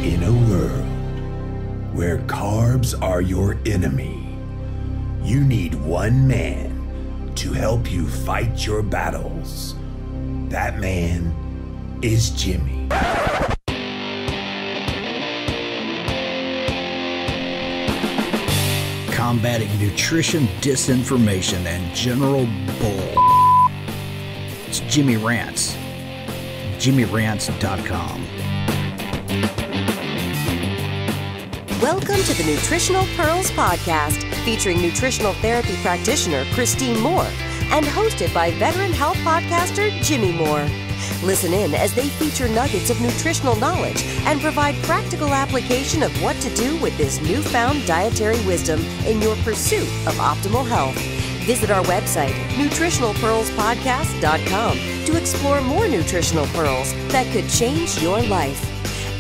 In a world where carbs are your enemy, you need one man to help you fight your battles. That man is Jimmy. Combating nutrition disinformation and general bull. It's Jimmy Rants. JimmyRants.com. Welcome to the Nutritional Pearls Podcast, featuring nutritional therapy practitioner Christine Moore and hosted by veteran health podcaster Jimmy Moore. Listen in as they feature nuggets of nutritional knowledge and provide practical application of what to do with this newfound dietary wisdom in your pursuit of optimal health. Visit our website, nutritionalpearlspodcast.com, to explore more nutritional pearls that could change your life.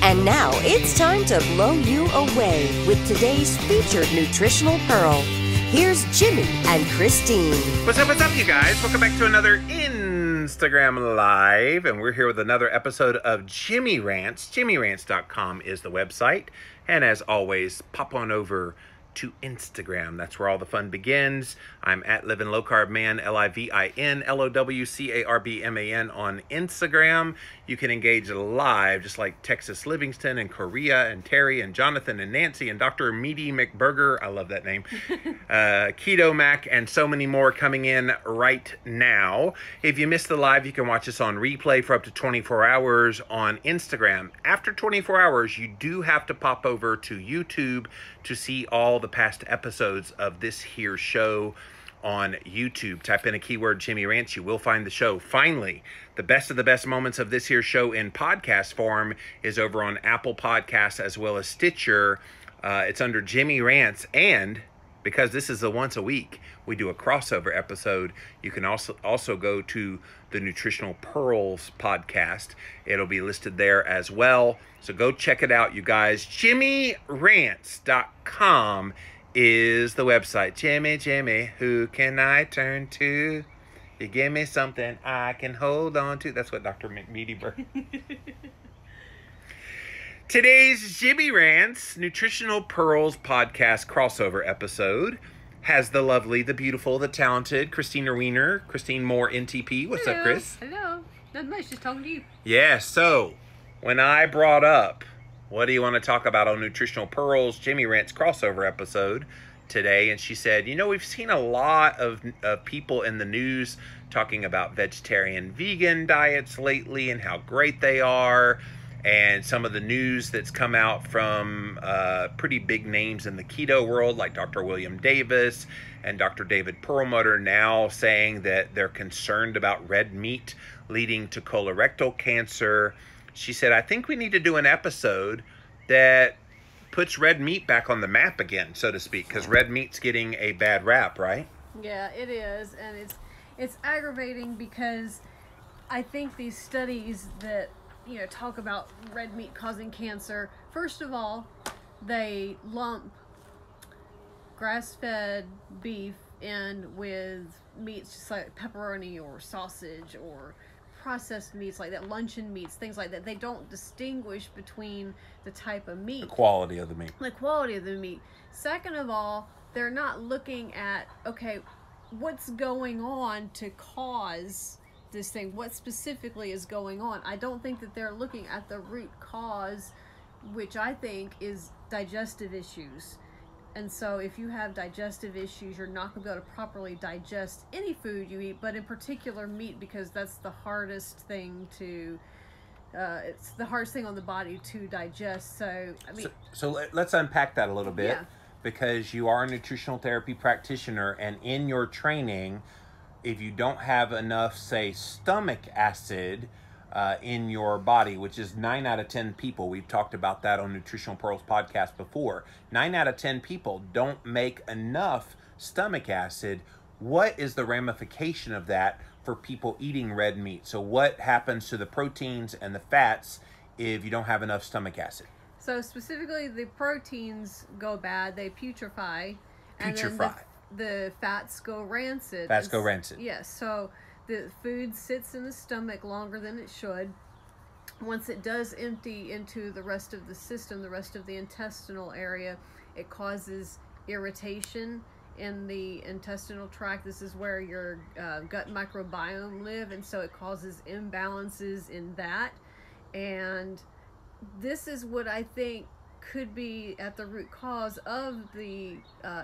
And now it's time to blow you away with today's featured nutritional pearl. Here's Jimmy and Christine. What's up, you guys? Welcome back to another Instagram Live, and we're here with another episode of Jimmy Rants. JimmyRants.com is the website, and as always, pop on over to Instagram. That's where all the fun begins. I'm at Living Low Carb Man, LIVINLOWCARBMAN on Instagram. You can engage live, just like Texas Livingston and Korea and Terry and Jonathan and Nancy and Dr. Meaty McBurger. I love that name. Keto Mac and so many more coming in right now. If you missed the live, you can watch us on replay for up to 24 hours on Instagram. After 24 hours, you do have to pop over to YouTube to see all the past episodes of this here show on YouTube. Type in a keyword Jimmy Rants, you will find the show. Finally, the best of the best moments of this here show in podcast form is over on Apple Podcasts as well as Stitcher. It's under Jimmy Rants, and because this is a once a week, we do a crossover episode. You can also go to the Nutritional Pearls podcast. It'll be listed there as well. So go check it out, you guys. JimmyRants.com is the website. Jimmy, who can I turn to? You give me something I can hold on to. That's what Dr. McMeatyberg. Today's Jimmy Rants Nutritional Pearls podcast crossover episode has the lovely, the beautiful, the talented Christina Wiener, Christine Moore, NTP. What's up, Chris? Hello. Not much, just talking to you. Yeah, so when I brought up, what do you want to talk about on Nutritional Pearls Jimmy Rants crossover episode today? And she said, we've seen a lot of people in the news talking about vegetarian, vegan diets lately and how great they are. And some of the news that's come out from pretty big names in the keto world, like Dr. William Davis and Dr. David Perlmutter, now saying that they're concerned about red meat leading to colorectal cancer. She said, I think we need to do an episode that puts red meat back on the map again, so to speak, because red meat's getting a bad rap, right? Yeah, it is. And it's aggravating because I think these studies that talk about red meat causing cancer, first of all, they lump grass-fed beef in with meats just like pepperoni or sausage or processed meats like that, luncheon meats, things like that. They don't distinguish between the type of meat. The quality of the meat. The quality of the meat. Second of all, they're not looking at, okay, what's going on to cause this thing, what specifically is going on. I don't think that they're looking at the root cause, which I think is digestive issues. And so if you have digestive issues, you're not going to be able to properly digest any food you eat, but in particular meat, because that's the hardest thing to it's the hardest thing on the body to digest. So I mean, so let's unpack that a little bit. Yeah. Because you are a nutritional therapy practitioner, and in your training, if you don't have enough, say, stomach acid in your body, which is 9 out of 10 people, we've talked about that on Nutritional Pearls podcast before, 9 out of 10 people don't make enough stomach acid. What is the ramification of that for people eating red meat? So what happens to the proteins and the fats if you don't have enough stomach acid? So specifically, the proteins go bad, they putrefy. Putrefy. And then the fats go rancid. Fats go rancid. Yes, so the food sits in the stomach longer than it should. once it does empty into the rest of the system, the rest of the intestinal area, it causes irritation in the intestinal tract. This is where your gut microbiome live, and so it causes imbalances in that. And this is what I think could be at the root cause of the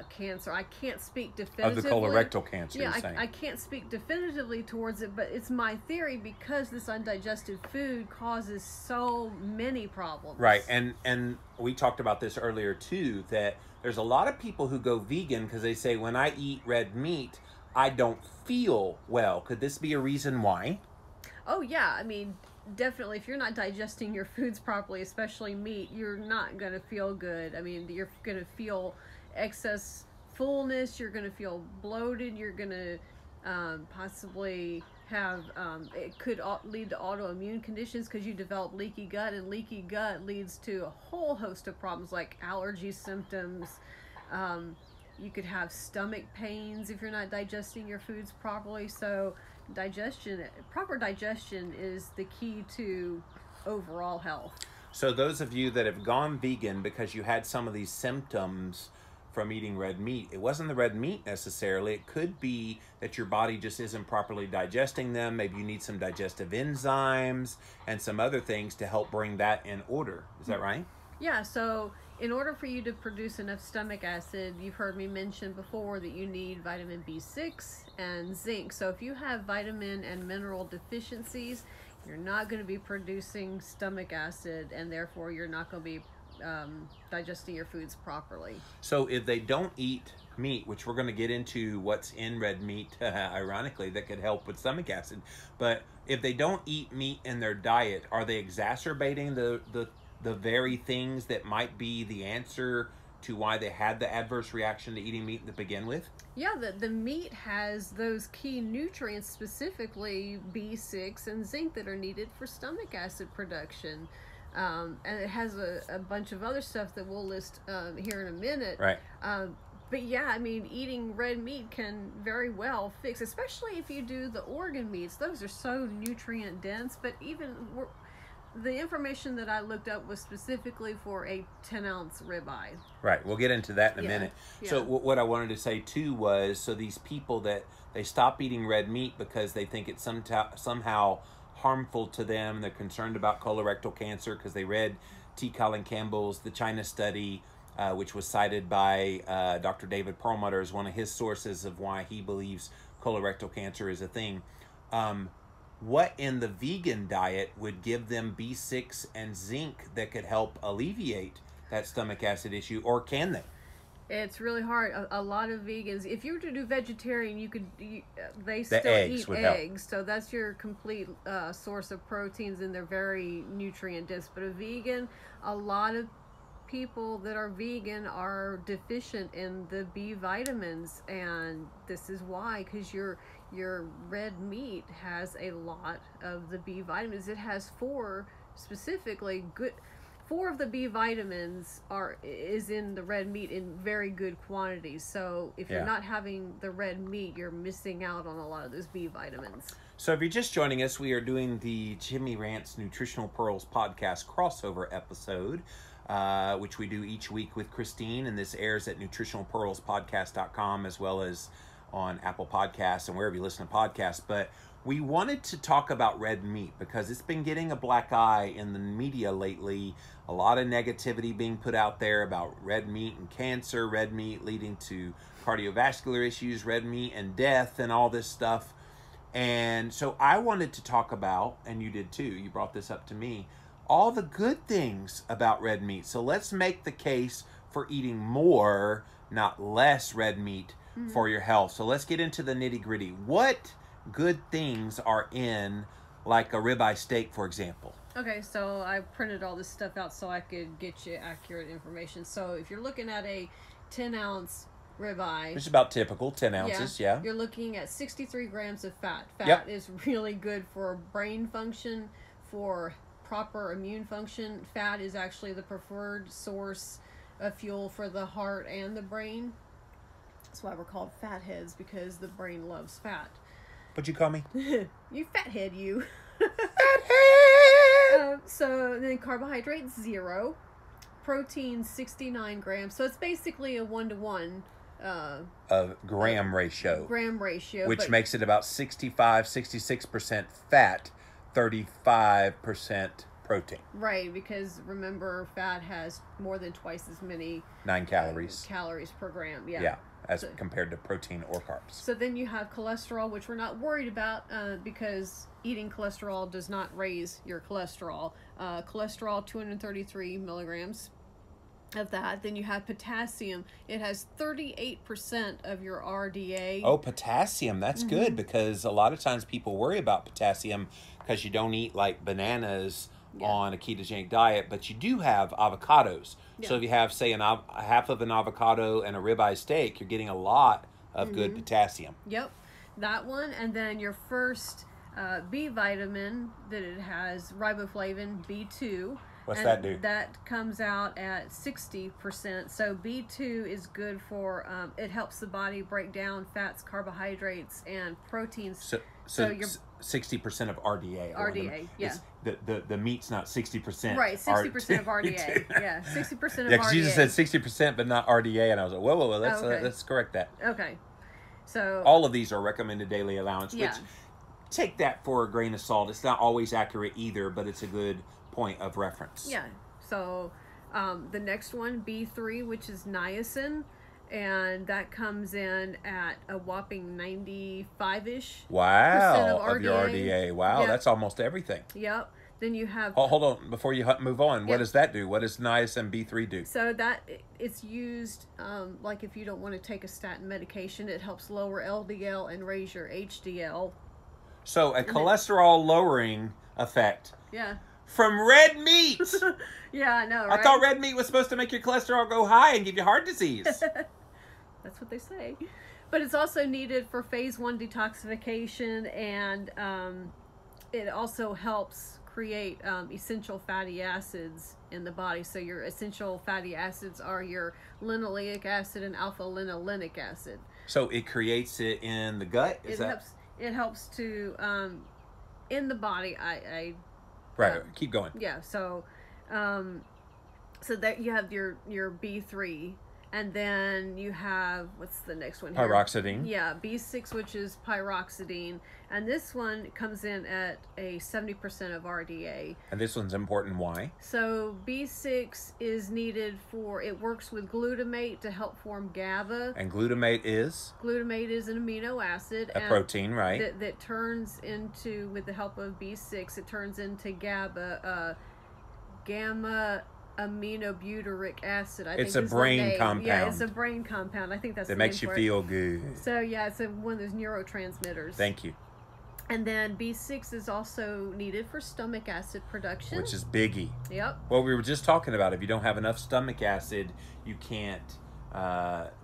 cancer. I can't speak definitively. Of the colorectal cancer, yeah, you're saying. I can't speak definitively towards it, but it's my theory because this undigested food causes so many problems. Right, and we talked about this earlier too, that there's a lot of people who go vegan because they say, when I eat red meat, I don't feel well. Could this be a reason why? Oh yeah, I mean, definitely, if you're not digesting your foods properly, especially meat, you're not going to feel good. I mean, you're going to feel excess fullness, you're going to feel bloated, you're going to possibly have, it could lead to autoimmune conditions because you develop leaky gut, and leaky gut leads to a whole host of problems like allergy symptoms. You could have stomach pains if you're not digesting your foods properly. So proper digestion is the key to overall health. So those of you that have gone vegan because you had some of these symptoms from eating red meat, it wasn't the red meat necessarily. It could be that your body just isn't properly digesting them. Maybe you need some digestive enzymes and some other things to help bring that in order. Is that right? Yeah, so in order for you to produce enough stomach acid, you've heard me mention before that you need vitamin B6 and zinc. So if you have vitamin and mineral deficiencies, you're not going to be producing stomach acid, and therefore you're not going to be digesting your foods properly. So if they don't eat meat, which we're going to get into what's in red meat, ironically, that could help with stomach acid, but if they don't eat meat in their diet, are they exacerbating the very things that might be the answer to why they had the adverse reaction to eating meat to begin with? Yeah, the meat has those key nutrients, specifically B6 and zinc, that are needed for stomach acid production. And it has a bunch of other stuff that we'll list here in a minute. Right. But yeah, I mean, eating red meat can very well fix, especially if you do the organ meats. Those are so nutrient dense, but even the information that I looked up was specifically for a 10-ounce ribeye. Right. We'll get into that in a Yeah, minute. yeah. So what I wanted to say too was, so these people that they stop eating red meat because they think it's somehow harmful to them. They're concerned about colorectal cancer because they read T. Colin Campbell's The China Study, which was cited by Dr. David Perlmutter as one of his sources of why he believes colorectal cancer is a thing. What in the vegan diet would give them B6 and zinc that could help alleviate that stomach acid issue, or can they? It's really hard. A lot of vegans, if you were to do vegetarian, they still eggs eat would help. eggs. So that's your complete source of proteins, and they're very nutrient dense. But a vegan, a lot of people that are vegan are deficient in the B vitamins, and this is why, because your red meat has a lot of the B vitamins. It has four of the B vitamins is in the red meat in very good quantities. So if you're not having the red meat, you're missing out on a lot of those B vitamins. So if you're just joining us, we are doing the Jimmy Rants Nutritional Pearls podcast crossover episode, which we do each week with Christine, and this airs at nutritionalpearlspodcast.com as well as on Apple Podcasts and wherever you listen to podcasts. But we wanted to talk about red meat because it's been getting a black eye in the media lately. A lot of negativity being put out there about red meat and cancer, red meat leading to cardiovascular issues, red meat and death and all this stuff. And so I wanted to talk about, and you did too, you brought this up to me, all the good things about red meat. So let's make the case for eating more, not less red meat for your health. So let's get into the nitty gritty. What good things are in like a ribeye steak, for example? Okay, so I printed all this stuff out so I could get you accurate information. So if you're looking at a 10-ounce ribeye, It's about typical 10 ounces, yeah. You're looking at 63 grams of fat. Fat Yep. is really good for brain function, for proper immune function. Fat is actually the preferred source of fuel for the heart and the brain. That's why we're called fatheads, because the brain loves fat. What'd you call me? You fathead, you. Fathead! So then carbohydrates 0, protein 69 grams. So it's basically a 1-to-1 a gram ratio. Which but, makes it about 66% fat, 35% protein. Right, because remember, fat has more than twice as many 9 calories. Calories per gram. Yeah, as compared to protein or carbs. So then you have cholesterol, which we're not worried about because eating cholesterol does not raise your cholesterol. Cholesterol, 233 milligrams of that. Then you have potassium. It has 38% of your RDA. Oh, potassium. That's good, because a lot of times people worry about potassium because you don't eat like bananas on a ketogenic diet, but you do have avocados. So if you have, say, half of an avocado and a ribeye steak, you're getting a lot of good potassium. Yep, that one. And then your first B vitamin that it has, riboflavin B2. What's that do? That comes out at 60%. So B2 is good for, it helps the body break down fats, carbohydrates, and proteins. So you're 60% of RDA. RDA, yeah. The meat's not 60%. Right, 60% of RDA. Yeah, 60% of RDA. Yeah, because you just said 60%, but not RDA, and I was like, whoa, let's correct that. Okay, so all of these are recommended daily allowance, which take that for a grain of salt. It's not always accurate either, but it's a good point of reference. Yeah. So the next one, B3, which is niacin, and that comes in at a whopping 95-ish. Wow, of your RDA. Wow, that's almost everything. Yep. Then you have... Oh, hold on, before you move on, what does that do? What does niacin B3 do? So that, it's used, like if you don't want to take a statin medication, it helps lower LDL and raise your HDL. So a cholesterol lowering effect. Yeah. From red meat. Yeah, I know, right? I thought red meat was supposed to make your cholesterol go high and give you heart disease. That's what they say. But it's also needed for phase 1 detoxification, and it also helps create essential fatty acids in the body. So your essential fatty acids are your linoleic acid and alpha-linolenic acid. So it creates it in the gut? It helps to, in the body, Right, keep going. Yeah, so that you have your B3, and then you have, what's the next one here? Pyroxidine. Yeah, B6, which is pyroxidine, and this one comes in at a 70% of RDA. And this one's important, why? So B6 is needed it works with glutamate to help form GABA. And glutamate is? Glutamate is an amino acid. A protein, right? That turns into, with the help of B6, it turns into GABA, gamma aminobutyric acid. It's a brain compound. Yeah, it's a brain compound. I think that's the name makes you for feel it. good. So yeah, it's one of those neurotransmitters. Thank you. And then B6 is also needed for stomach acid production, which is biggie. Yep. Well, we were just talking about if you don't have enough stomach acid, you can't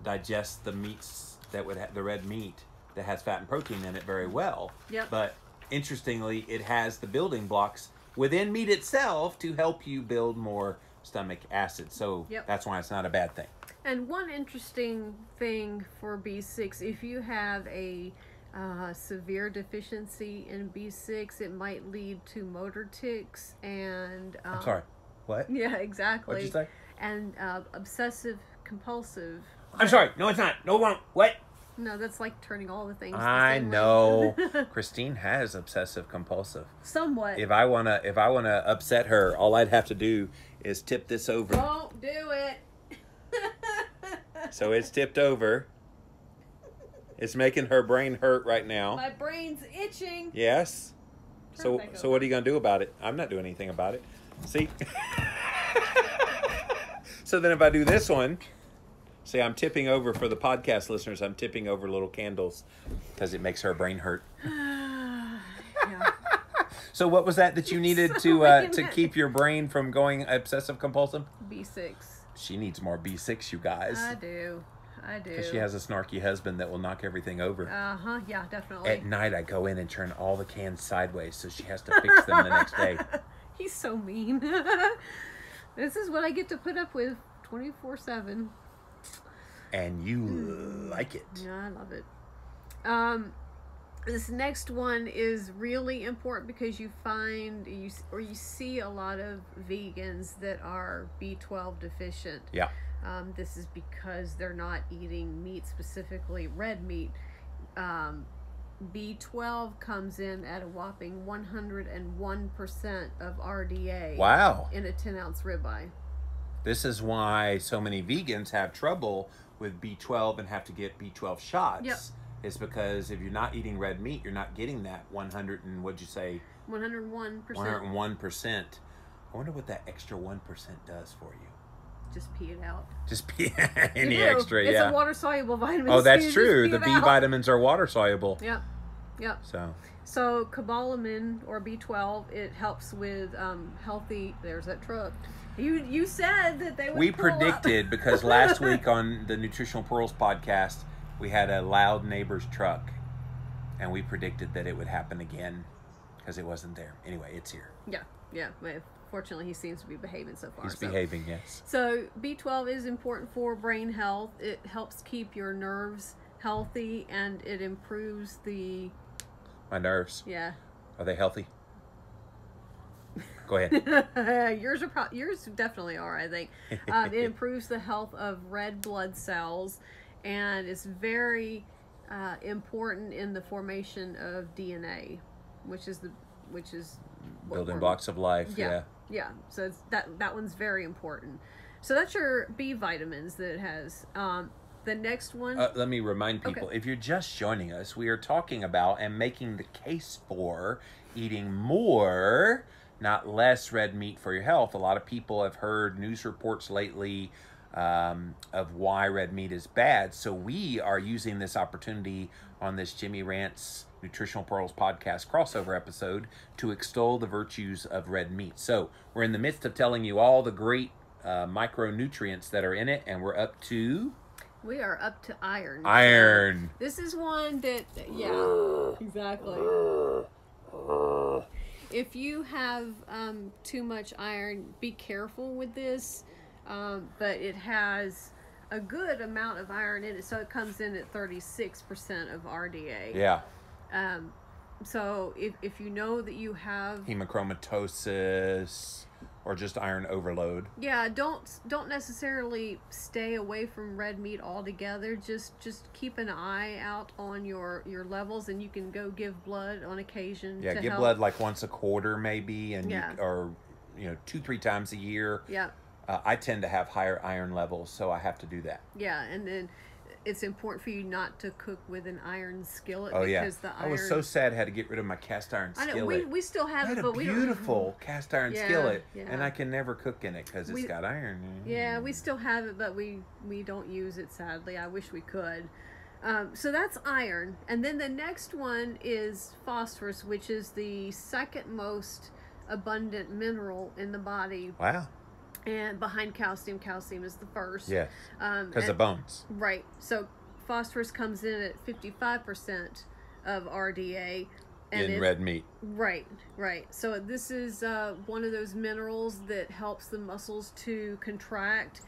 digest the meats that would have the red meat that has fat and protein in it very well. Yep. But interestingly, it has the building blocks within meat itself to help you build more stomach acid. So that's why it's not a bad thing. And one interesting thing for B6, if you have a severe deficiency in B6, it might lead to motor tics and I'm sorry, what? Yeah, exactly. What'd you say? And obsessive compulsive. I'm sorry, no, it's not. No, it won't. What? No, that's like turning all the things. I know. Christine has obsessive compulsive. Somewhat. If I wanna upset her, all I'd have to do is tip this over. Don't do it. So it's tipped over. It's making her brain hurt right now. My brain's itching. Yes. So what are you gonna do about it? I'm not doing anything about it. See? So then if I do this one. See, I'm tipping over for the podcast listeners. I'm tipping over little candles because it makes her brain hurt. Yeah. So what was that you needed to keep your brain from going obsessive compulsive? B6. She needs more B6, you guys. I do. Because she has a snarky husband that will knock everything over. Uh-huh, yeah, definitely. At night, I go in and turn all the cans sideways so she has to fix them the next day. He's so mean. This is what I get to put up with 24/7. And you like it. Yeah, I love it. This next one is really important because you see a lot of vegans that are B12 deficient. Yeah. This is because they're not eating meat, specifically red meat. B12 comes in at a whopping 101% of RDA. Wow. In a 10-ounce ribeye. This is why so many vegans have trouble with B12 and have to get B12 shots. Yep. It's because if you're not eating red meat, you're not getting that 100 and what'd you say? 101%. 101%. I wonder what that extra 1% does for you. Just pee it out. Just pee any extra, it's yeah. a water-soluble vitamin. Oh, that's so true. The B vitamins are water-soluble. Yep. Yep. So cobalamin or B12, it helps with healthy. There's that truck. You said that they would. We pull predicted up. because last week on the Nutritional Pearls podcast, we had a loud neighbor's truck, and we predicted that it would happen again because it wasn't there. Anyway, it's here. Yeah. Fortunately, he seems to be behaving so far. He's behaving, yes. So B12 is important for brain health. It helps keep your nerves healthy, and it improves the... My nerves. Yeah. Are they healthy? Go ahead. Yours definitely are, I think. It improves the health of red blood cells, and it's very important in the formation of DNA, which is Building blocks of life. Yeah. Yeah, so it's that one's very important. So that's your B vitamins that it has. The next one... let me remind people, Okay. if you're just joining us, we are talking about and making the case for eating more, not less red meat for your health. A lot of people have heard news reports lately of why red meat is bad. So we are using this opportunity on this Jimmy Rants Nutritional Pearls podcast crossover episode to extol the virtues of red meat. So we're in the midst of telling you all the great micronutrients that are in it, and we're up to... We are up to iron. Iron. This is one that, exactly. If you have too much iron, be careful with this. But it has a good amount of iron in it, so it comes in at 36% of RDA. Yeah. So if you know that you have hemochromatosis or just iron overload. Yeah, don't necessarily stay away from red meat altogether. Just keep an eye out on your levels, and you can go give blood on occasion. Yeah, to give help. blood like once a quarter maybe, and Yeah. or 2-3 times a year. Yeah. I tend to have higher iron levels, so I have to do that. Yeah, and then it's important for you not to cook with an iron skillet. Oh yeah, because the iron... I was so sad I had to get rid of my cast iron skillet. I know, we still have I had it, a but we don't... beautiful cast iron Yeah, skillet, yeah. and I can never cook in it because it's got iron. Yeah, we still have it, but we don't use it, sadly. I wish we could. So that's iron. And then the next one is phosphorus, which is the second most abundant mineral in the body. Wow. And behind calcium is the first. Yes, because of bones. Right. So phosphorus comes in at 55% of RDA. And in red meat. Right. So this is one of those minerals that helps the muscles to contract,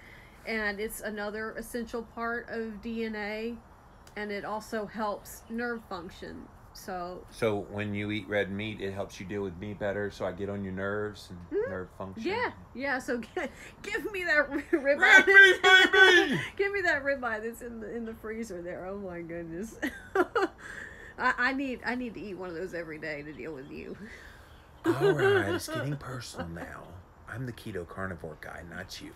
and it's another essential part of DNA, and it also helps nerve function. So when you eat red meat, it helps you deal with me better, so I get on your nerves and nerve function. Yeah. So give me that ribeye. Red meat, baby! Give me that ribeye that's in the freezer there. Oh my goodness. I need to eat one of those every day to deal with you. All right, it's getting personal now. I'm the keto carnivore guy, not you.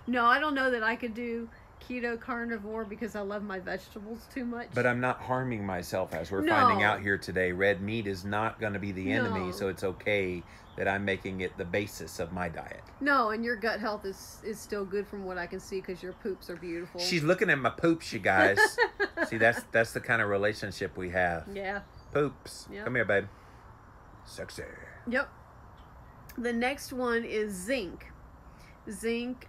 No, I don't know that I could do keto carnivore because I love my vegetables too much. But I'm not harming myself, as we're finding out here today. Red meat is not going to be the enemy, so it's okay that I'm making it the basis of my diet. No, and your gut health is still good from what I can see because your poops are beautiful. She's looking at my poops, you guys. See, that's the kind of relationship we have. Yeah. Poops. Yep. Come here, babe. Sexy. Yep. The next one is zinc. Zinc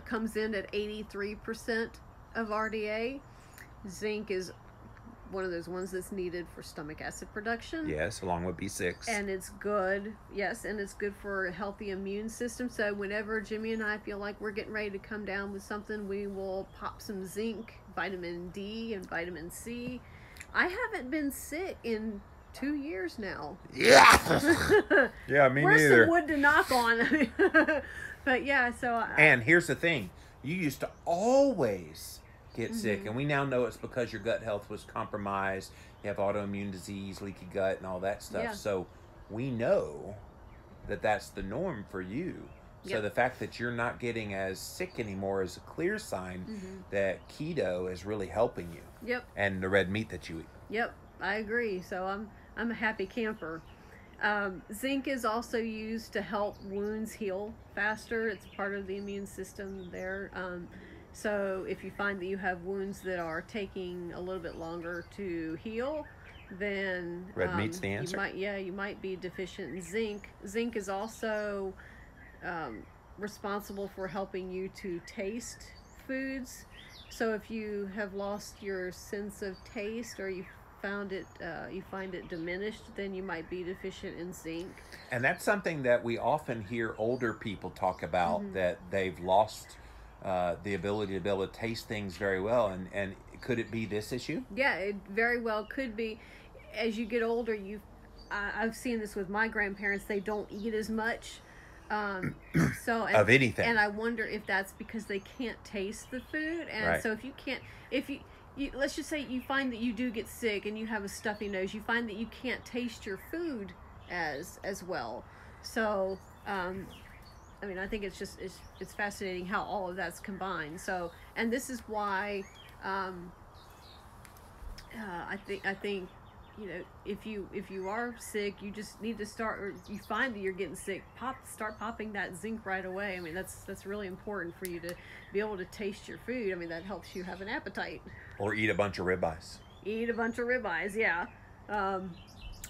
comes in at 83% of RDA. Zinc is one of those ones that's needed for stomach acid production. Yes, along with B6. And it's good. Yes, and it's good for a healthy immune system. So whenever Jimmy and I feel like we're getting ready to come down with something, we will pop some zinc, vitamin D, and vitamin C. I haven't been sick in 2 years now. Yeah. Yeah, me Where's neither. some wood to knock on? But yeah, so And here's the thing. You used to always get sick, and we now know it's because your gut health was compromised. You have autoimmune disease, leaky gut, and all that stuff. Yeah. So we know that that's the norm for you. So Yep. the fact that you're not getting as sick anymore is a clear sign that keto is really helping you. Yep. And the red meat that you eat. Yep, I agree. So I'm a happy camper. Zinc is also used to help wounds heal faster. It's part of the immune system there. So if you find that you have wounds that are taking a little bit longer to heal, then Red meat's the answer. You might be deficient in zinc. Zinc is also responsible for helping you to taste foods. So if you have lost your sense of taste, or you find it diminished, then you might be deficient in zinc. And that's something that we often hear older people talk about, that they've lost the ability to be able to taste things very well. And could it be this issue? Yeah, it very well could be. As you get older, I've seen this with my grandparents. They don't eat as much. Of anything. And I wonder if that's because they can't taste the food. And Right. so if you let's just say you find that you do get sick and you have a stuffy nose, you find that you can't taste your food as well. So I mean, I think it's fascinating how all of that's combined. So, and this is why I think you know, if you are sick, you just need to start, or you find that you're getting sick, start popping that zinc right away. I mean, that's really important for you to be able to taste your food. I mean, that helps you have an appetite. Or eat a bunch of ribeyes. Eat a bunch of ribeyes, yeah.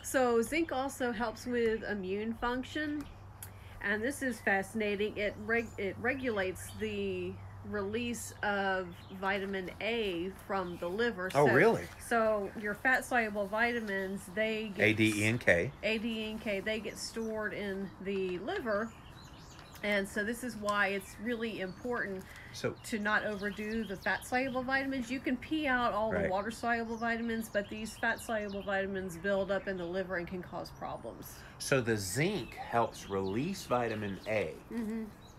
So zinc also helps with immune function, and this is fascinating. It regulates the release of vitamin A from the liver. Oh, really? So your fat soluble vitamins, they get A, D, E, and K. A, D, E, and K, they get stored in the liver. And so this is why it's really important to not overdo the fat soluble vitamins. You can pee out all the water soluble vitamins, but these fat soluble vitamins build up in the liver and can cause problems. So the zinc helps release vitamin A.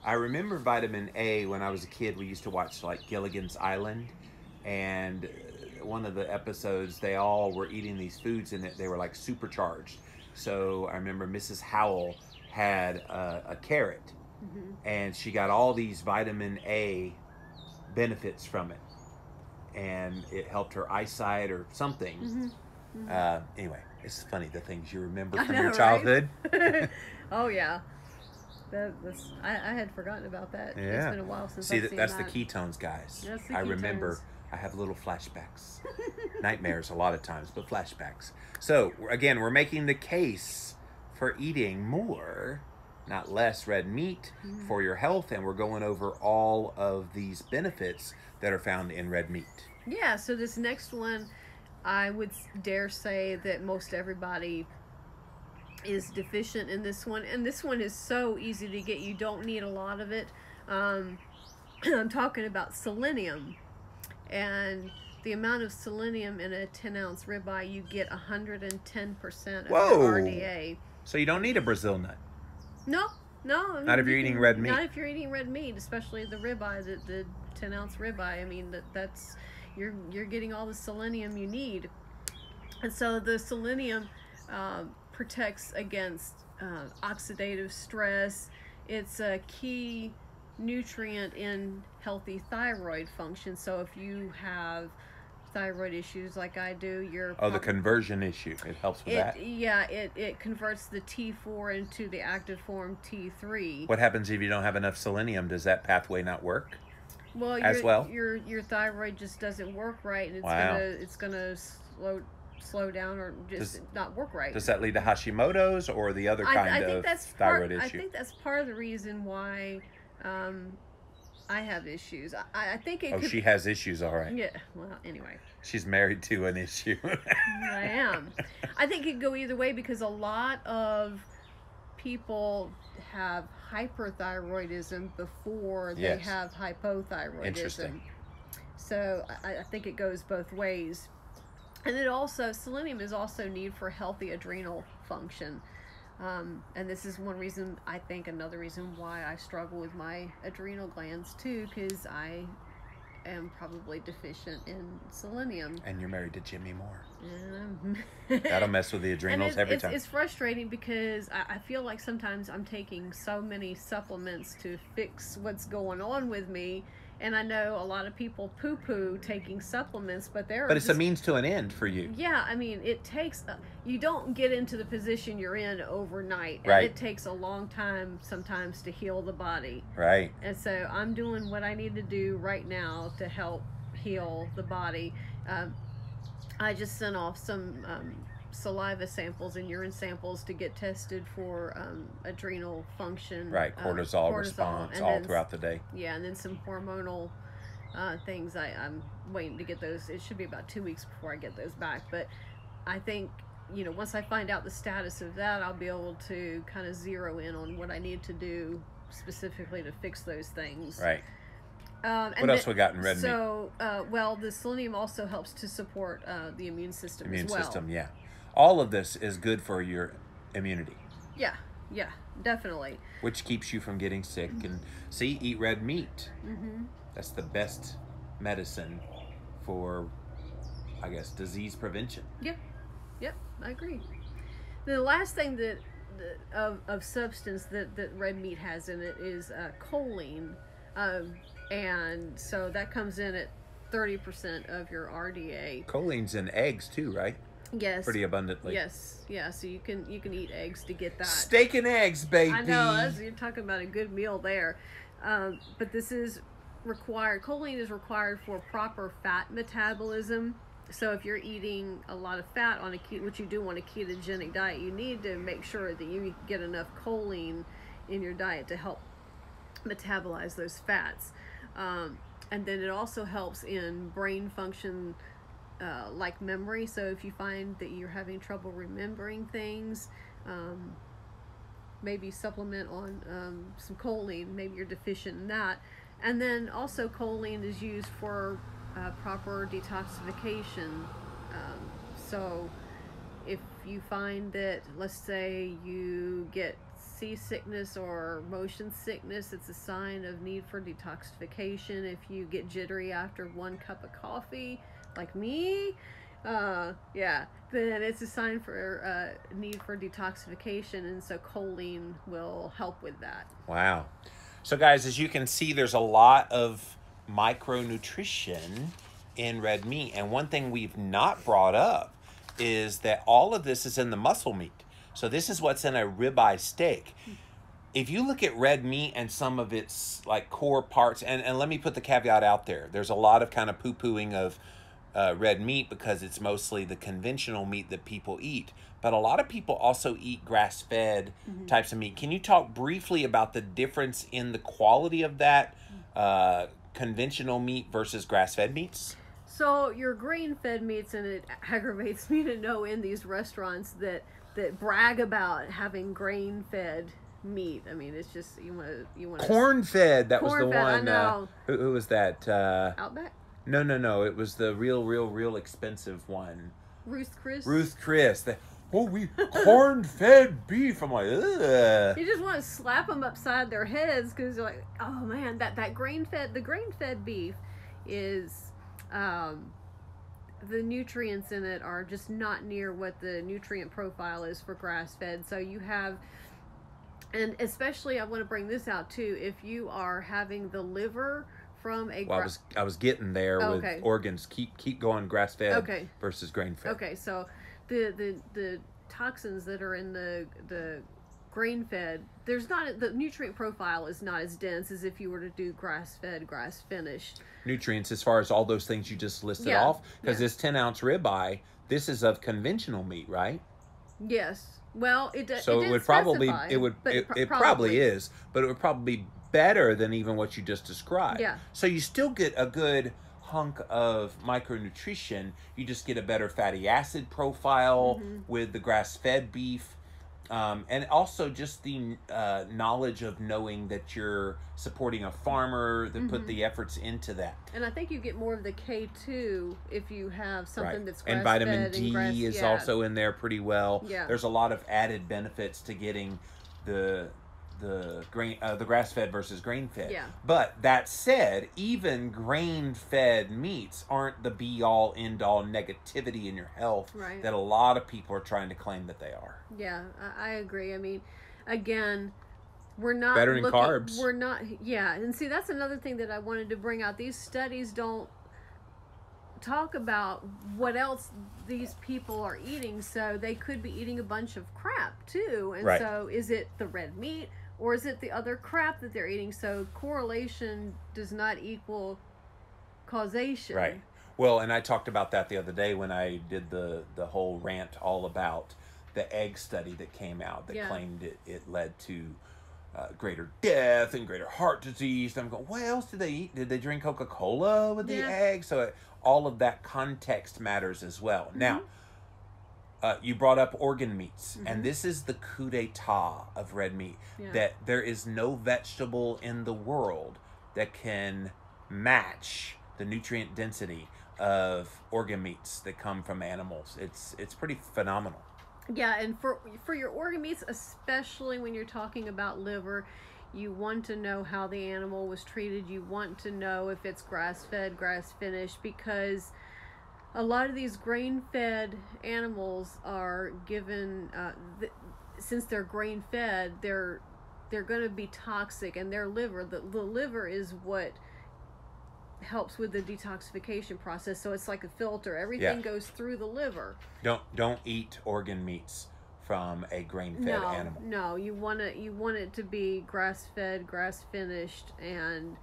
I remember vitamin A when I was a kid. We used to watch like Gilligan's Island, and one of the episodes, they all were eating these foods and they were like supercharged. So I remember Mrs. Howell had a carrot, and she got all these vitamin A benefits from it, and it helped her eyesight or something. Anyway, it's funny the things you remember from your childhood. Right? Oh yeah. I had forgotten about that. Yeah. It's been a while since See, I've seen that's that. the ketones, guys. That's the I remember. ketones. I have little flashbacks. Nightmares a lot of times, but flashbacks. So, again, we're making the case for eating more, not less, red meat for your health, and we're going over all of these benefits that are found in red meat. Yeah, so this next one, I would dare say that most everybody is deficient in this one, and this one is so easy to get. You don't need a lot of it. I'm talking about selenium, and the amount of selenium in a 10-ounce ribeye, you get 110% of Whoa. your RDA. So you don't need a Brazil nut. No. Not if you're eating red meat. Not if you're eating red meat, especially the ribeye, the 10-ounce ribeye. I mean, that's you're getting all the selenium you need, and so the selenium protects against oxidative stress. It's a key nutrient in healthy thyroid function. So if you have thyroid issues like I do, the conversion issue, it helps with that. Yeah, it converts the T4 into the active form T3. What happens if you don't have enough selenium? Does that pathway not work? Well, your thyroid just doesn't work right, and it's gonna slow down or just not work right. Does that lead to Hashimoto's or the other kind of thyroid issue? I think that's part of the reason why I have issues. I think it could... she has issues, all right. Yeah, well, anyway. She's married to an issue. I am. I think it could go either way because a lot of people have hyperthyroidism before they have hypothyroidism. Interesting. So I think it goes both ways. And it also, selenium is also needed for healthy adrenal function. And this is one reason, I think another reason why I struggle with my adrenal glands too, because I am probably deficient in selenium. And you're married to Jimmy Moore. And That'll mess with the adrenals every time. It's frustrating because I feel like sometimes I'm taking so many supplements to fix what's going on with me. And I know a lot of people poo-poo taking supplements, but But it's a means to an end for you. Yeah, I mean, it takes... you don't get into the position you're in overnight. Right. And it takes a long time sometimes to heal the body. Right. And so I'm doing what I need to do right now to help heal the body. I just sent off some saliva samples and urine samples to get tested for adrenal function. Right, cortisol response all throughout the day. Yeah, and then some hormonal things. I'm waiting to get those. It should be about 2 weeks before I get those back. But I think, you know, once I find out the status of that, I'll be able to kind of zero in on what I need to do specifically to fix those things. Right. What else we got in red meat? So, well, the selenium also helps to support the immune system as well. Immune system, yeah. All of this is good for your immunity. Yeah, yeah, definitely. Which keeps you from getting sick. And see, eat red meat. Mm-hmm. That's the best medicine for, I guess, disease prevention. Yeah, yep, I agree. The last thing that of substance that red meat has in it is choline. And so that comes in at 30% of your RDA. Choline's in eggs too, right? Yes. Pretty abundantly. Yes. Yeah. So you can eat eggs to get that. Steak and eggs, baby. I know. You're talking about a good meal there. But this is required. Choline is required for proper fat metabolism. So if you're eating a lot of fat on which you do on a ketogenic diet, you need to make sure that you get enough choline in your diet to help metabolize those fats. And then it also helps in brain function, like memory. So if you find that you're having trouble remembering things, maybe supplement on some choline. Maybe you're deficient in that. And then also choline is used for proper detoxification. So if you find that, let's say you get seasickness or motion sickness, it's a sign of need for detoxification. If you get jittery after 1 cup of coffee, like me, yeah, then it's a sign for need for detoxification, and so choline will help with that. Wow. So guys, as you can see, there's a lot of micronutrition in red meat, and one thing we've not brought up is that all of this is in the muscle meat. So this is what's in a ribeye steak. If you look at red meat and some of its like core parts, and let me put the caveat out there, there's a lot of kind of poo-pooing of red meat because it's mostly the conventional meat that people eat. But a lot of people also eat grass-fed types of meat. Can you talk briefly about the difference in the quality of that conventional meat versus grass-fed meats? So your grain-fed meats, and it aggravates me to know in these restaurants that brag about having grain-fed meat. I mean, it's just you want corn-fed. That was the corn-fed, one. I know. Who was that? Outback? No. It was the real expensive one. Ruth Chris. Corn-fed beef. I'm like, ugh. You just want to slap them upside their heads because you're like, oh man, the grain-fed beef is, the nutrients in it are just not near what the nutrient profile is for grass-fed. So you have, and especially I want to bring this out too, if you are having the liver from a I was getting there with organs. Keep going grass-fed versus grain-fed. Okay, so the toxins that are in the grain-fed, the nutrient profile is not as dense as if you were to do grass-fed, grass-finished. Nutrients as far as all those things you just listed off? Because this 10-ounce ribeye, this is of conventional meat, right? Yes. Well, it would probably is, but it would probably be better than even what you just described. Yeah. So you still get a good hunk of micronutrition. You just get a better fatty acid profile with the grass-fed beef. And also just the knowledge of knowing that you're supporting a farmer that put the efforts into that. And I think you get more of the K2 if you have something that's grass-fed. And vitamin D is also in there pretty well. Yeah. There's a lot of added benefits to getting the grass-fed versus grain-fed. Yeah. But that said, even grain-fed meats aren't the be-all, end-all negativity in your health that a lot of people are trying to claim that they are. Yeah, I agree. I mean, again, we're not better than carbs. We're not. Yeah, and see, that's another thing that I wanted to bring out. These studies don't talk about what else these people are eating, so they could be eating a bunch of crap too. And so, is it the red meat? Or is it the other crap that they're eating? So correlation does not equal causation. Right. Well, and I talked about that the other day when I did the whole rant all about the egg study that came out that claimed it led to greater death and greater heart disease. And I'm going, what else did they eat? Did they drink Coca-Cola with the egg? So all of that context matters as well. Now, you brought up organ meats, and this is the coup d'etat of red meat, that there is no vegetable in the world that can match the nutrient density of organ meats that come from animals. It's pretty phenomenal. Yeah, and for your organ meats, especially when you're talking about liver, you want to know how the animal was treated. You want to know if it's grass-fed, grass-finished, because a lot of these grain-fed animals are given, since they're grain-fed, they're going to be toxic, and their liver, the liver is what helps with the detoxification process. So it's like a filter. Everything goes through the liver. Don't eat organ meats from a grain-fed animal. No, you want it to be grass-fed, grass-finished, and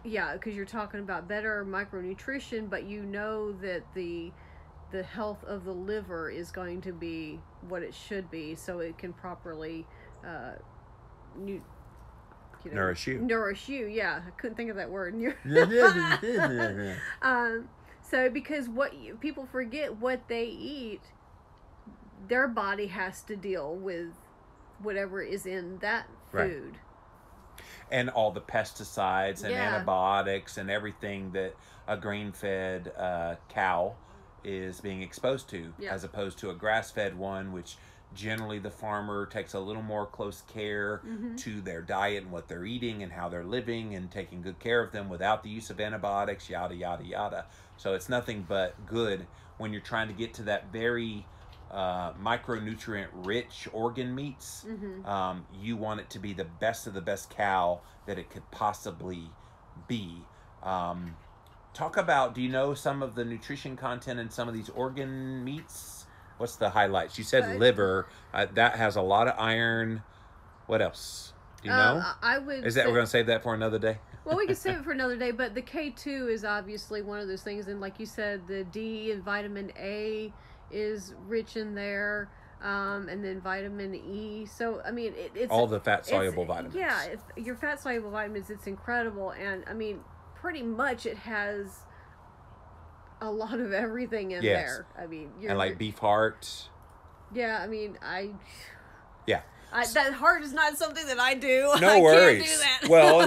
because you're talking about better micronutrition, but you know that the health of the liver is going to be what it should be, so it can properly nourish you. Yeah, I couldn't think of that word. So because people forget what they eat, their body has to deal with whatever is in that food. And all the pesticides and antibiotics and everything that a grain-fed cow is being exposed to, as opposed to a grass-fed one, which generally the farmer takes a little more close care to their diet and what they're eating and how they're living and taking good care of them without the use of antibiotics, yada, yada, yada. So it's nothing but good when you're trying to get to that very micronutrient rich organ meats. You want it to be the best of the best cow that it could possibly be. Talk about, do you know some of the nutrition content in some of these organ meats? What's the highlights? You said liver. That has a lot of iron. What else? Do you know? We're going to save that for another day? Well, we can save it for another day, but the K2 is obviously one of those things. And like you said, the D and vitamin A is rich in there, and then vitamin E. So, I mean, it's all the fat-soluble vitamins. Yeah, your fat-soluble vitamins, it's incredible. And, I mean, pretty much it has a lot of everything in there. I mean, and like beef heart. Yeah, I mean, yeah. That heart is not something that I do. No worries. I can't do that. Well,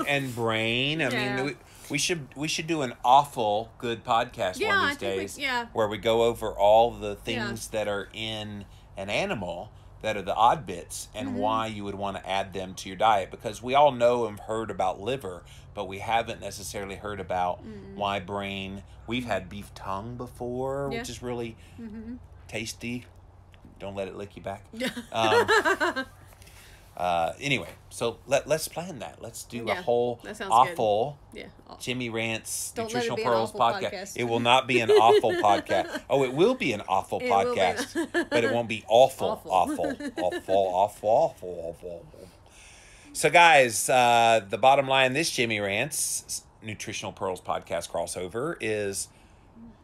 and brain. I mean, we should do an awful good podcast one of these days. Where we go over all the things that are in an animal that are the odd bits and why you would want to add them to your diet, because we all know and heard about liver, but we haven't necessarily heard about why brain. We've had beef tongue before, which is really tasty. Don't let it lick you back. Anyway, so let's plan that. Let's do a whole awful Jimmy Rants Nutritional Pearls podcast. It will not be an awful podcast. Oh, it will be an awful podcast, but it won't be awful. So, guys, the bottom line, this Jimmy Rants Nutritional Pearls podcast crossover is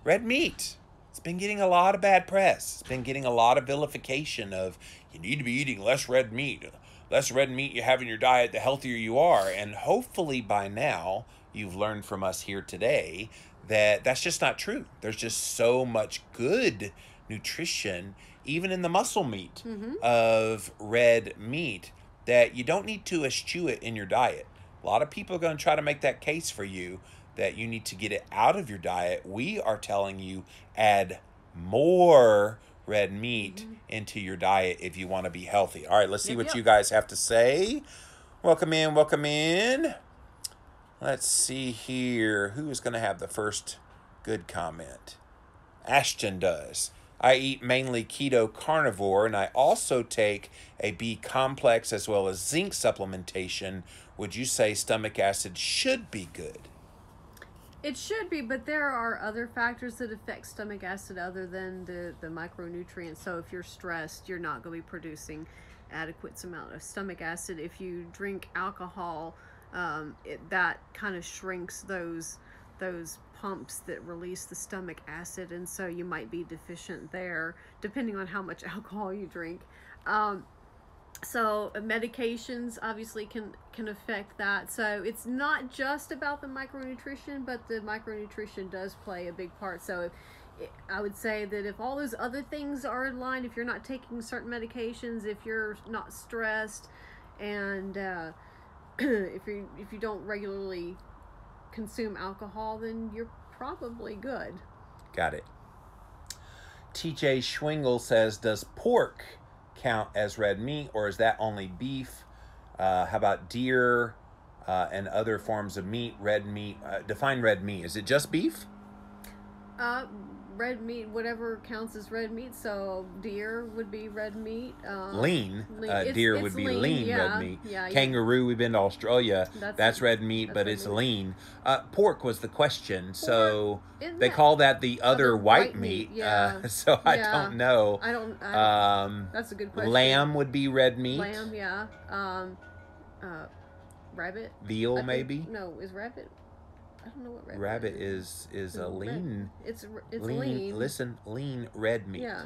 red meat. It's been getting a lot of bad press. It's been getting a lot of vilification of you need to be eating less red meat. Less red meat you have in your diet, the healthier you are. And hopefully by now, you've learned from us here today that that's just not true. There's just so much good nutrition even in the muscle meat of red meat, that you don't need to eschew it in your diet. A lot of people are going to try to make that case for you that you need to get it out of your diet. We are telling you add more red meat into your diet if you want to be healthy. All right, let's see what you guys have to say. Welcome in, welcome in. Let's see here. Who is going to have the first good comment? Ashton does. I eat mainly keto carnivore, and I also take a B complex as well as zinc supplementation. Would you say stomach acid should be good? It should be, but there are other factors that affect stomach acid other than the micronutrients. So if you're stressed, you're not going to be producing adequate amount of stomach acid. If you drink alcohol, that kind of shrinks those pumps that release the stomach acid, and so you might be deficient there, depending on how much alcohol you drink. So medications obviously can affect that. So it's not just about the micronutrition, but the micronutrition does play a big part. So I would say that if all those other things are in line, if you're not taking certain medications, if you're not stressed, and if you don't regularly consume alcohol, then you're probably good. Got it. TJ Schwingle says, does pork count as red meat, or is that only beef? How about deer and other forms of meat? Red meat. Define red meat. Is it just beef? Red meat, whatever counts as red meat. So deer would be red meat. Lean. Deer would be lean red meat. Yeah, Kangaroo, we've been to Australia. That's red meat, but it's lean. Pork was the question. So they call that the other white meat. Yeah. So I don't know. I don't that's a good question. Lamb would be red meat. Lamb, yeah. Rabbit. Veal, maybe? No, is rabbit... I don't know what rabbit is a lean. It's lean. Listen, lean red meat. Yeah.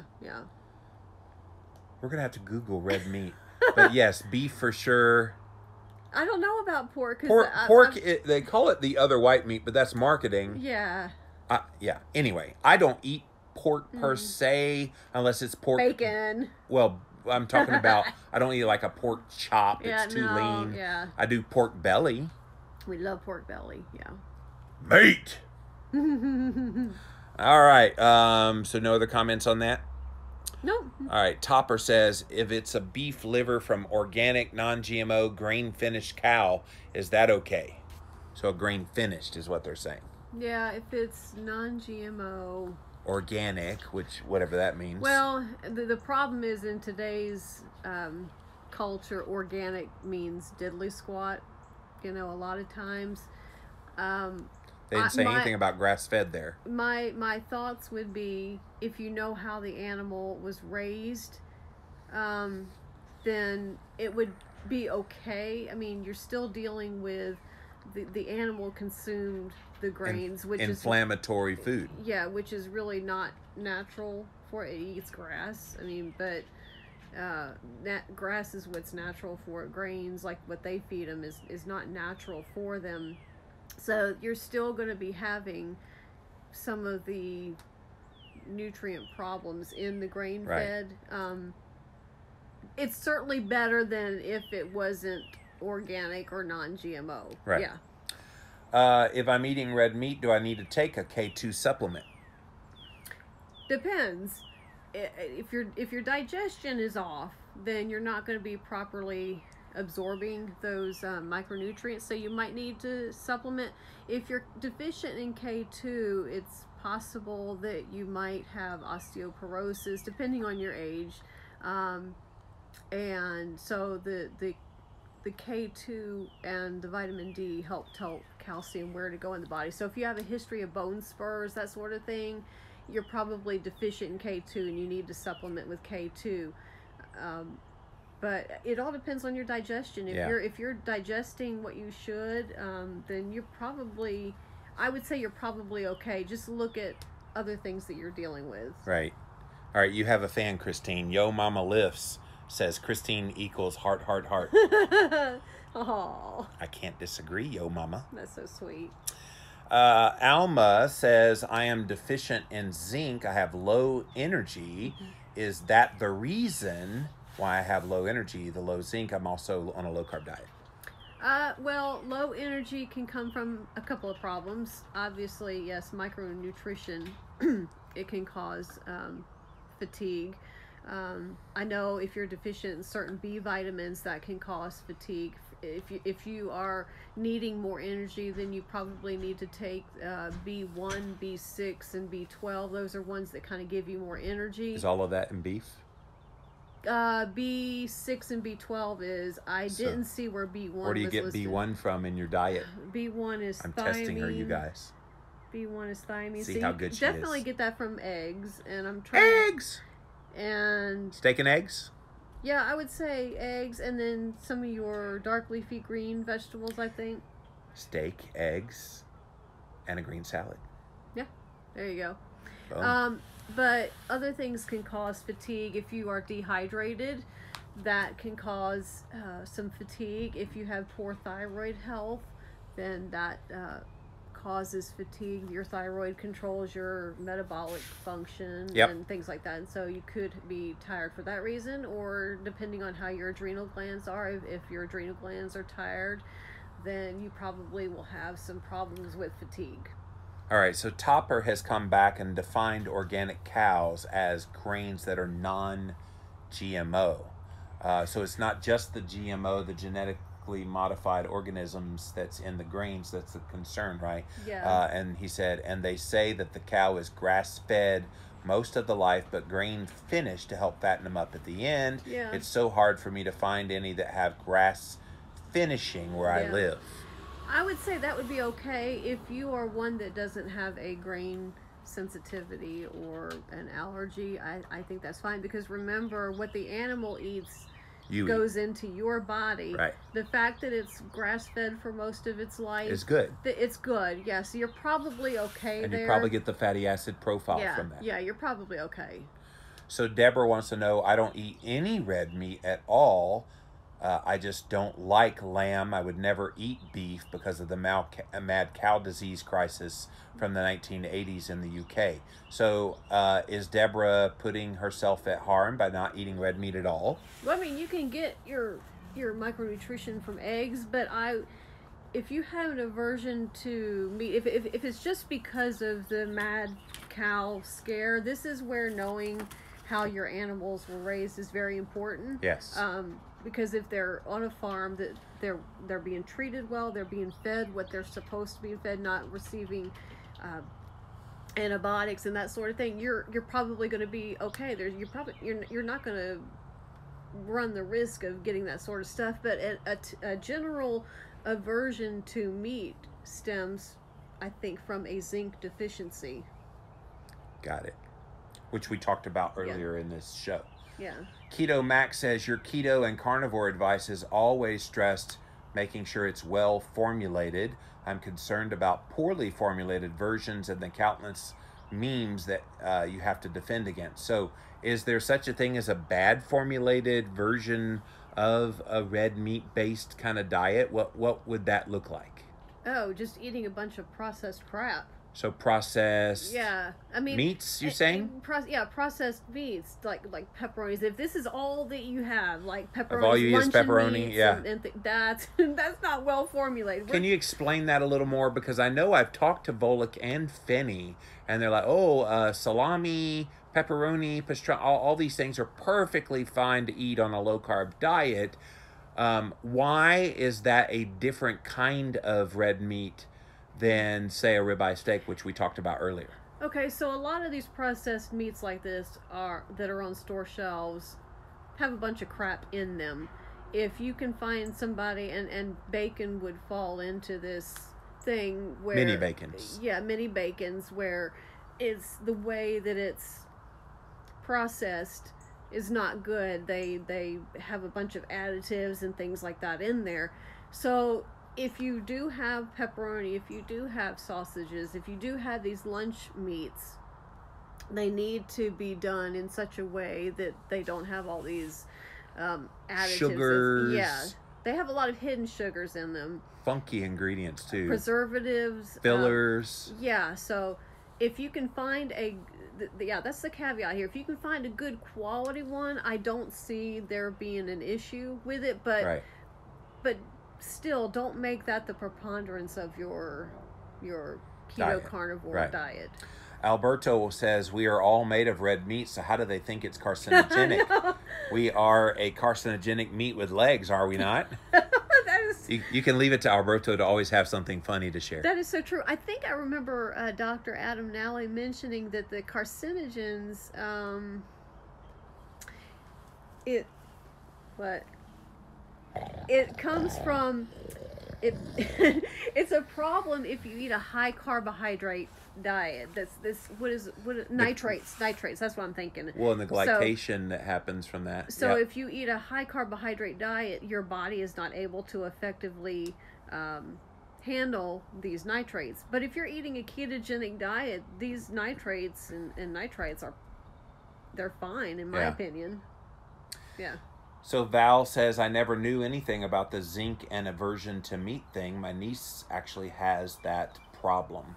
We're gonna have to Google red meat, but yes, beef for sure. I don't know about pork. Pork, they call it the other white meat, but that's marketing. Yeah. Yeah. Anyway, I don't eat pork per se unless it's pork bacon. Well, I'm talking about I don't eat like a pork chop. It's too lean. Yeah. I do pork belly. We love pork belly. Yeah. Mate. All right. So no other comments on that? Nope. All right. Topper says, if it's a beef liver from organic, non-GMO, grain-finished cow, is that okay? So grain-finished is what they're saying. Yeah, if it's non-GMO. Organic, whatever that means. Well, the problem is in today's culture, organic means diddly squat. A lot of times. They didn't say anything about grass-fed there. My thoughts would be, if you know how the animal was raised, then it would be okay. I mean, you're still dealing with the animal consumed the grains, which inflammatory food. Yeah, which is really not natural for it. It eats grass. I mean, but grass is what's natural for it. Grains, like what they feed them, is not natural for them. So you're still going to be having some of the nutrient problems in the grain fed. Right. It's certainly better than if it wasn't organic or non-GMO. Right. Yeah. If I'm eating red meat, do I need to take a K2 supplement? Depends. If your digestion is off, then you're not going to be properly absorbing those micronutrients, so you might need to supplement. If you're deficient in K2, it's possible that you might have osteoporosis depending on your age, and so the K2 and the vitamin D help tell calcium where to go in the body. So if you have a history of bone spurs, that sort of thing, you're probably deficient in K2 and you need to supplement with K2. But it all depends on your digestion. If you're digesting what you should, then you're probably, I would say you're probably okay. Just look at other things that you're dealing with. Right. All right, you have a fan, Christine. Yo Mama Lifts says Christine equals heart, heart, heart. Oh. I can't disagree, Yo Mama. That's so sweet. Alma says, I am deficient in zinc. I have low energy is that the reason why I have low energy, the low zinc? I'm also on a low carb diet. Well, low energy can come from a couple of problems. Obviously, yes, micronutrition, it can cause fatigue. I know if you're deficient in certain B vitamins, that can cause fatigue. If you are needing more energy, then you probably need to take B1, B6, and B12. Those are ones that kind of give you more energy. Is all of that in beef? B6 and B12 is, didn't see where B1 was. Where do you get listed. B1 from in your diet? B1 is I'm thiamine. testing her, you guys. B1 is thiamine. See how good she definitely is. Get that from eggs, and I'm trying. Eggs! And Steak and eggs? yeah, I would say eggs, and then some of your dark leafy green vegetables, I think. Steak, eggs, and a green salad. Yeah, there you go. Boom. But other things can cause fatigue. If you are dehydrated, that can cause some fatigue. If you have poor thyroid health, then that causes fatigue. Your thyroid controls your metabolic function and things like that. And so you could be tired for that reason, or depending on how your adrenal glands are, if your adrenal glands are tired, then you probably will have some problems with fatigue. All right, so Topper has come back and defined organic cows as grains that are non-GMO. So it's not just the GMO, the genetically modified organisms that's in the grains that's the concern, right? Yeah. And he said, and they say that the cow is grass-fed most of the life, but grain finished to help fatten them up at the end. Yeah. It's so hard for me to find any that have grass finishing where I live. I would say that would be okay if you are one that doesn't have a grain sensitivity or an allergy. I think that's fine, because remember, what the animal eats goes into your body. Right. The fact that it's grass-fed for most of its life is good. It's good, yeah. So you're probably okay and there. you probably get the fatty acid profile from that. Yeah, you're probably okay. So Deborah wants to know, I don't eat any red meat at all. I just don't like lamb. I would never eat beef because of the mad cow disease crisis from the 1980s in the UK. So is Deborah putting herself at harm by not eating red meat at all? Well, I mean, you can get your micronutrition from eggs, but if you have an aversion to meat, if it's just because of the mad cow scare, this is where knowing how your animals were raised is very important. Yes. Because if they're on a farm, that they're being treated well, they're being fed what they're supposed to be fed, not receiving antibiotics and that sort of thing, you're probably going to be okay. You're not going to run the risk of getting that sort of stuff. But a general aversion to meat stems, I think, from a zinc deficiency. Got it. Which we talked about earlier in this show. Yeah. Keto Max says your keto and carnivore advice is always stressed making sure it's well formulated. I'm concerned about poorly formulated versions and the countless memes that you have to defend against. So is there such a thing as a bad formulated version of a red meat based kind of diet? What would that look like? Oh, just eating a bunch of processed crap. So processed I mean, meats, you're saying? Processed meats, like pepperonis. If this is all that you have, like pepperonis, if all you eat is pepperoni, that's not well formulated. Can you explain that a little more? Because I know I've talked to Volek and Fenny, and they're like, salami, pepperoni, pastrami, all these things are perfectly fine to eat on a low-carb diet. Why is that a different kind of red meat than, say, a ribeye steak, which we talked about earlier? Okay, so a lot of these processed meats like this that are on store shelves have a bunch of crap in them. If you can find somebody, and bacon would fall into this thing where... Mini bacons. Yeah, mini bacons, where it's the way that it's processed is not good. They have a bunch of additives and things like that in there. So if you do have pepperoni, if you do have sausages, if you do have these lunch meats, they need to be done in such a way that they don't have all these additives. Sugars. They have a lot of hidden sugars in them. Funky ingredients, too. Preservatives. Fillers. So if you can find yeah, that's the caveat here. If you can find a good quality one, I don't see there being an issue with it. But but still, don't make that the preponderance of your keto carnivore diet. Alberto says, we are all made of red meat, so how do they think it's carcinogenic? No. We are a carcinogenic meat with legs, are we not? You can leave it to Alberto to always have something funny to share. That is so true. I think I remember Dr. Adam Nally mentioning that the carcinogens, it comes from, it's a problem if you eat a high carbohydrate diet. Nitrates, that's what I'm thinking. Well, and the glycation that happens from that. So if you eat a high carbohydrate diet, your body is not able to effectively handle these nitrates. But if you're eating a ketogenic diet, these nitrates and nitrites they're fine in my opinion. Yeah. So Val says, I never knew anything about the zinc and aversion to meat thing. My niece actually has that problem.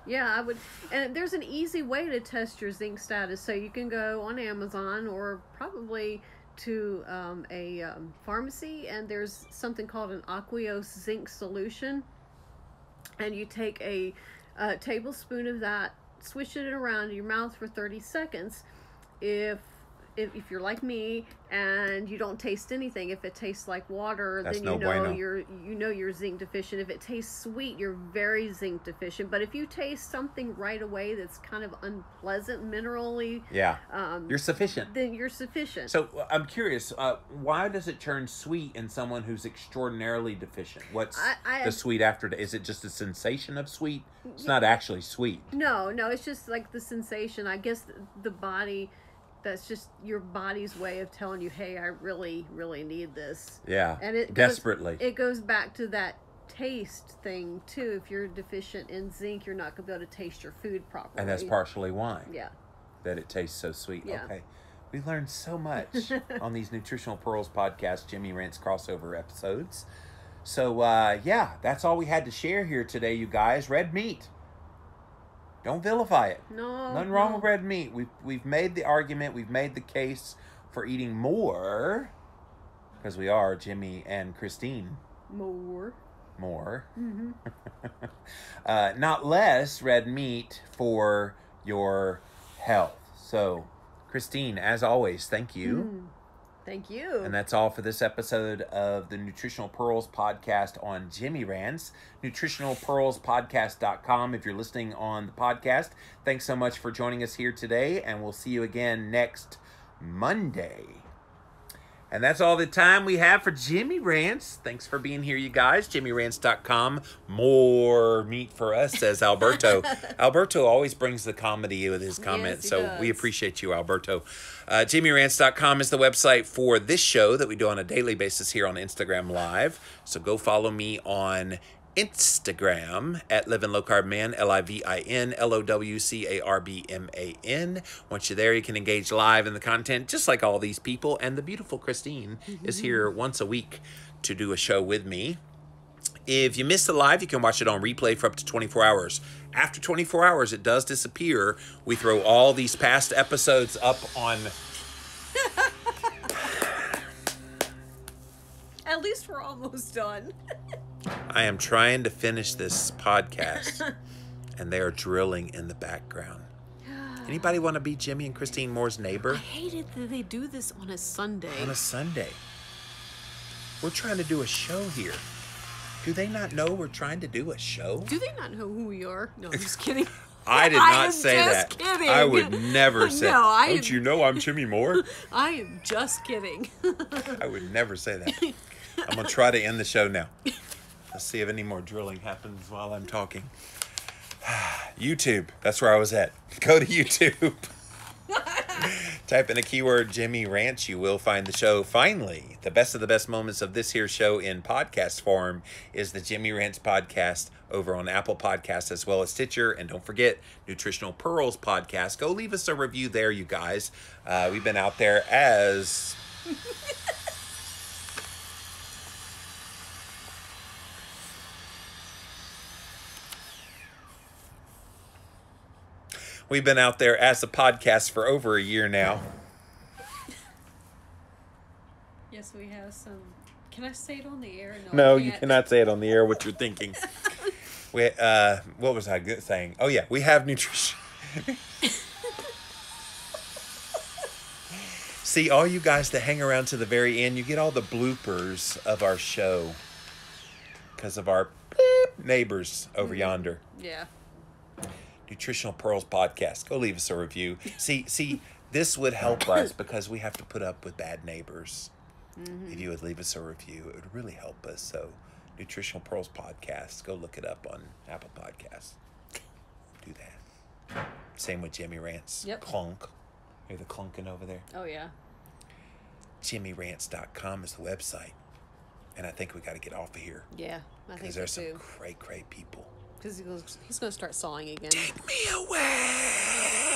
Yeah, I would. And there's an easy way to test your zinc status. So you can go on Amazon or probably to a pharmacy, and there's something called an aqueous zinc solution. And you take a tablespoon of that, swish it around in your mouth for 30 seconds. If you're like me and you don't taste anything, if it tastes like water, then you know you're zinc deficient. If it tastes sweet, you're very zinc deficient. But if you taste something right away that's kind of unpleasant minerally, you're sufficient. Then you're sufficient. So I'm curious, why does it turn sweet in someone who's extraordinarily deficient? What's the sweet after? Is it just a sensation of sweet? It's not actually sweet. No, it's just like the sensation. I guess the body. That's just your body's way of telling you, hey, I really, really need this. Yeah, and it desperately. It goes back to that taste thing, too. If you're deficient in zinc, you're not going to be able to taste your food properly. And that's partially why. Yeah. That it tastes so sweet. Yeah. Okay. We learned so much on these Nutritional Pearls podcast, Jimmy Rants crossover episodes. So, that's all we had to share here today, you guys. Red meat. Don't vilify it. No. Nothing wrong with red meat. We've made the argument. We've made the case for eating more, because we are Jimmy and Christine. More. Mm-hmm. Not less red meat for your health. So, Christine, as always, thank you. Thank you. And that's all for this episode of the Nutritional Pearls podcast on Jimmy Rants. NutritionalPearlsPodcast.com if you're listening on the podcast. Thanks so much for joining us here today, and we'll see you again next Monday. And that's all the time we have for Jimmy Rants. Thanks for being here, you guys. JimmyRants.com. More meat for us, says Alberto. Alberto always brings the comedy with his comments, so we appreciate you, Alberto. JimmyRants.com is the website for this show that we do on a daily basis here on Instagram Live. So go follow me on Instagram at Living Low Carb Man, LIVIN LOWCARBMAN. Once you're there, you can engage live in the content, just like all these people. And the beautiful Christine is here once a week to do a show with me. If you missed the live, you can watch it on replay for up to 24 hours. After 24 hours, it does disappear. We throw all these past episodes up on... At least we're almost done. I am trying to finish this podcast, and they are drilling in the background. Anybody want to be Jimmy and Christine Moore's neighbor? I hate it that they do this on a Sunday. On a Sunday. We're trying to do a show here. Do they not know we're trying to do a show? Do they not know who we are? No, I'm just kidding. I did not say that. Kidding. I would never say that. Don't you know I'm Jimmy Moore? I am just kidding. I would never say that. I'm going to try to end the show now. Let's see if any more drilling happens while I'm talking. YouTube. That's where I was at. Go to YouTube. Type in a keyword Jimmy Rants. You will find the show. Finally, the best of the best moments of this here show in podcast form is the Jimmy Rants podcast over on Apple Podcasts as well as Stitcher. And don't forget, Nutritional Pearls podcast. Go leave us a review there, you guys. We've been out there as... We've been out there as a podcast for over a year now. Yes, we have some. Can I say it on the air? No, I you can't. cannot say it on the air what you're thinking. What was I saying? Oh, yeah, we have nutrition. See, all you guys that hang around to the very end, you get all the bloopers of our show because of our neighbors over yonder. Yeah. Nutritional Pearls Podcast. Go leave us a review. See, this would help us because we have to put up with bad neighbors. If you would leave us a review, it would really help us. So, Nutritional Pearls Podcast. Go look it up on Apple Podcasts. Do that. Same with Jimmy Rants. Yep. Clunk. Hear the clunking over there? Oh, yeah. JimmyRants.com is the website. And I think we got to get off of here. Yeah, I think Because so there's some too. great people. Because he's going to start sawing again. Take me away.